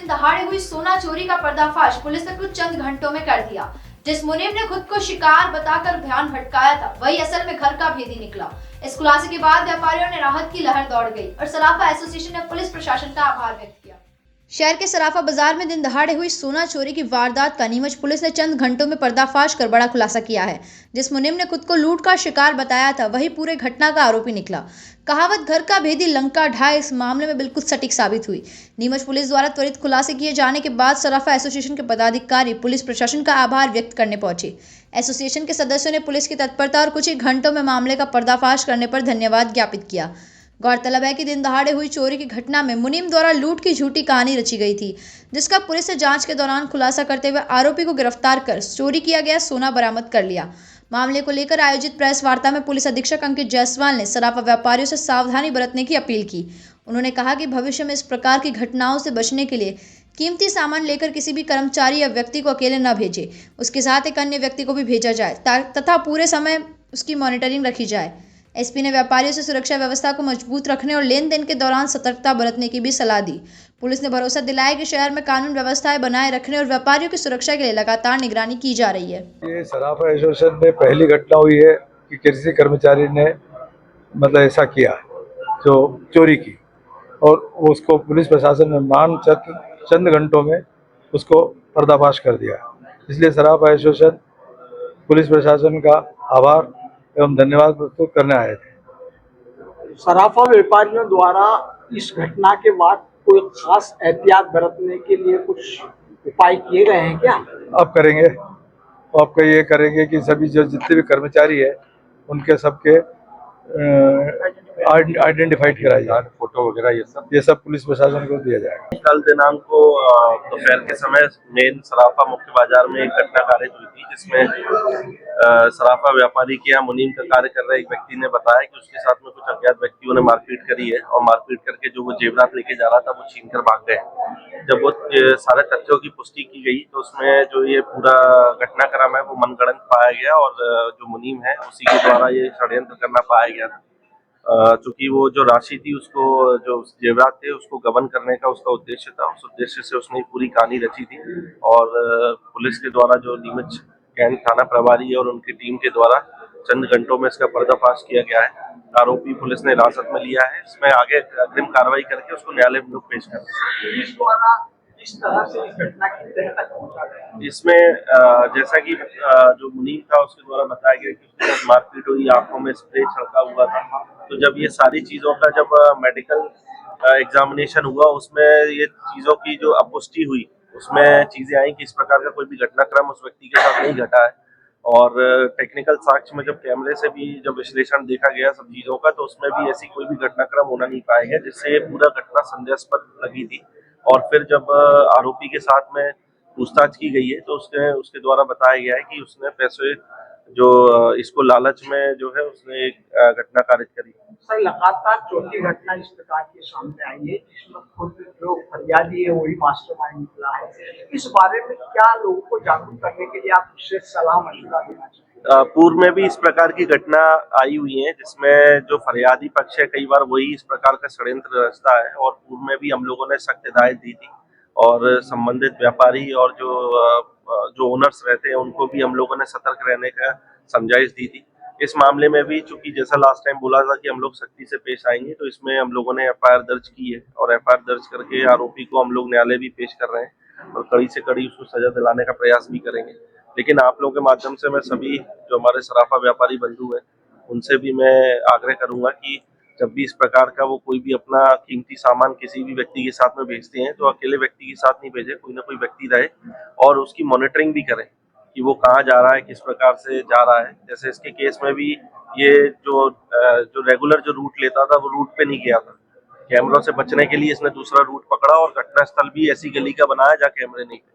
दिन दहाड़े हुई सोना चोरी का पर्दाफाश पुलिस ने कुछ चंद घंटों में कर दिया। जिस मुनीम ने खुद को शिकार बताकर ध्यान भटकाया था, वही असल में घर का भेदी निकला। इस खुलासे के बाद व्यापारियों ने राहत की लहर दौड़ गई और सराफा एसोसिएशन ने पुलिस प्रशासन का आभार व्यक्त किया। शहर के सराफा बाजार में दिन दहाड़े हुई सोना चोरी की वारदात का नीमच पुलिस ने चंद घंटों में पर्दाफाश कर बड़ा खुलासा किया है। जिस मुनीम ने खुद को लूट का शिकार बताया था, वही पूरे घटना का आरोपी निकला। कहावत घर का भेदी लंका ढाए इस मामले में बिल्कुल सटीक साबित हुई। नीमच पुलिस द्वारा त्वरित खुलासे किए जाने के बाद सराफा एसोसिएशन के पदाधिकारी पुलिस प्रशासन का आभार व्यक्त करने पहुंचे। एसोसिएशन के सदस्यों ने पुलिस की तत्परता और कुछ ही घंटों में मामले का पर्दाफाश करने पर धन्यवाद ज्ञापित किया। गौरतलब है कि दिन दहाड़े हुई चोरी की घटना में मुनीम द्वारा लूट की झूठी कहानी रची गई थी, जिसका पुलिस ने जांच के दौरान खुलासा करते हुए आरोपी को गिरफ्तार कर चोरी किया गया सोना बरामद कर लिया। मामले को लेकर आयोजित प्रेस वार्ता में पुलिस अधीक्षक अंकित जायसवाल ने सराफा व्यापारियों से सावधानी बरतने की अपील की। उन्होंने कहा कि भविष्य में इस प्रकार की घटनाओं से बचने के लिए कीमती सामान लेकर किसी भी कर्मचारी या व्यक्ति को अकेले न भेजें, उसके साथ एक अन्य व्यक्ति को भी भेजा जाए तथा पूरे समय उसकी मॉनिटरिंग रखी जाए। एसपी ने व्यापारियों से सुरक्षा व्यवस्था को मजबूत रखने और लेन देन के दौरान सतर्कता बरतने की भी सलाह दी। पुलिस ने भरोसा दिलाया कि शहर में कानून व्यवस्थाएं बनाए रखने और व्यापारियों की सुरक्षा के लिए लगातार निगरानी की जा रही है। ये सराफा एसोसिएशन में पहली घटना हुई है कि किसी कर्मचारी ने मतलब ऐसा किया जो चोरी की, और उसको पुलिस प्रशासन ने मान चंद घंटों में उसको पर्दाफाश कर दिया। इसलिए सराफा एसोसिएशन पुलिस प्रशासन का आभार एवं धन्यवाद प्रस्तुत करने आए थे। सराफा व्यापारियों द्वारा इस घटना के बाद कोई खास एहतियात बरतने के लिए कुछ उपाय किए गए हैं क्या? अब करेंगे, आपका ये करेंगे कि सभी जो जितने भी कर्मचारी है उनके सबके आइडेंटिफाइड कराई जाए, फोटो वगैरह ये सब पुलिस प्रशासन को दिया जाएगा। कल दिनांक को दोपहर के समय मेन सराफा मुख्य बाजार में एक घटना कार्य हुई थी, जिसमें सराफा व्यापारी के यहाँ मुनीम का कार्य कर रहे एक व्यक्ति ने बताया कि उसके साथ में कुछ अज्ञात व्यक्तियों ने मारपीट करी है और मारपीट करके जो वो जेवरात लेके जा रहा था वो छीन कर भाग गए। जब वो सारे तथ्यों की पुष्टि की गई तो उसमें जो ये पूरा घटनाक्रम है वो मनगढ़ंत पाया गया और जो मुनीम है उसी के द्वारा ये षड्यंत्र करना पाया गया था। चूंकि वो जो राशि थी उसको जो जेवरात थे उसको गबन करने का उसका उद्देश्य था, उस उद्देश्य से उसने पूरी कहानी रची थी और पुलिस के द्वारा जो नीमच कैंट थाना प्रभारी और उनकी टीम के द्वारा चंद घंटों में इसका पर्दाफाश किया गया है। आरोपी पुलिस ने हिरासत में लिया है। इसमें आगे अग्रिम कार्रवाई करके उसको न्यायालय में पेश कर इसमें जैसा कि जो मुनीम था उसके द्वारा बताया गया कि उसके साथ मारपीट हुई, आंखों में स्प्रे छिड़का हुआ था। तो जब ये सारी चीजों का जब मेडिकल एग्जामिनेशन हुआ उसमें ये चीजों की जो अपुष्टि हुई, उसमें चीजें आई कि इस प्रकार का कोई भी घटनाक्रम उस व्यक्ति के साथ नहीं घटा है। और टेक्निकल साक्ष्य में जब कैमरे से भी जब विश्लेषण देखा गया सब चीजों का, तो उसमें भी ऐसी कोई भी घटनाक्रम होना नहीं पाया गया जिससे पूरा घटना संदेहास्पद लगी थी। और फिर जब आरोपी के साथ में पूछताछ की गई है तो उसके द्वारा बताया गया है कि उसने पैसे जो इसको लालच में जो है उसने एक घटना कारित करी। सर, लगातार चौथी घटना इस प्रकार की सामने आई है जिसमें खुद जो फरियादी है वही मास्टरमाइंड निकला है। इस बारे में क्या लोगों को जागरूक करने के लिए आप विशेष सलाह मशवरा देना चाहिए? पूर्व में भी इस प्रकार की घटना आई हुई है जिसमें जो फरियादी पक्ष है कई बार वही इस प्रकार का षड्यंत्र रचता है और पूर्व में भी हम लोगों ने सख्त हिदायत दी थी और संबंधित व्यापारी और जो ओनर्स रहते हैं उनको भी हम लोगों ने सतर्क रहने का समझाइश दी थी। इस मामले में भी चूंकि जैसा लास्ट टाइम बोला था कि हम लोग सख्ती से पेश आएंगे, तो इसमें हम लोगों ने एफआईआर दर्ज की है और एफआईआर दर्ज करके आरोपी को हम लोग न्यायालय भी पेश कर रहे हैं और कड़ी से कड़ी उसको सजा दिलाने का प्रयास भी करेंगे। लेकिन आप लोगों के माध्यम से मैं सभी जो हमारे सराफा व्यापारी बंधु हैं उनसे भी मैं आग्रह करूंगा कि जब भी इस प्रकार का वो कोई भी अपना कीमती सामान किसी भी व्यक्ति के साथ में भेजते हैं तो अकेले व्यक्ति के साथ नहीं भेजे, कोई ना कोई व्यक्ति रहे और उसकी मॉनिटरिंग भी करें कि वो कहाँ जा रहा है, किस प्रकार से जा रहा है। जैसे इसके केस में भी ये जो रेगुलर जो रूट लेता था वो रूट पे नहीं गया था, कैमरों से बचने के लिए इसने दूसरा रूट पकड़ा और घटनास्थल भी ऐसी गली का बनाया जहाँ कैमरे नहीं थे।